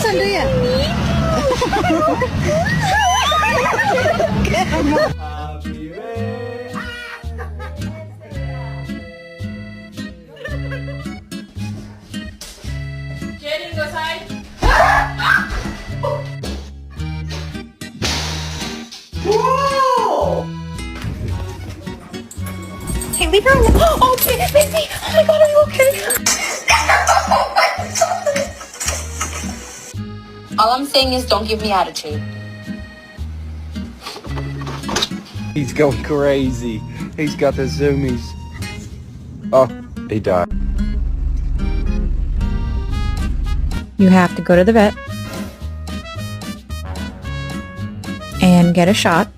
Saan dia? Jenny, go side. Hey, leave her alone. Oh, baby. Oh my God, are you okay? All I'm saying is don't give me attitude. He's going crazy. He's got the zoomies. Oh, he died. You have to go to the vet and get a shot.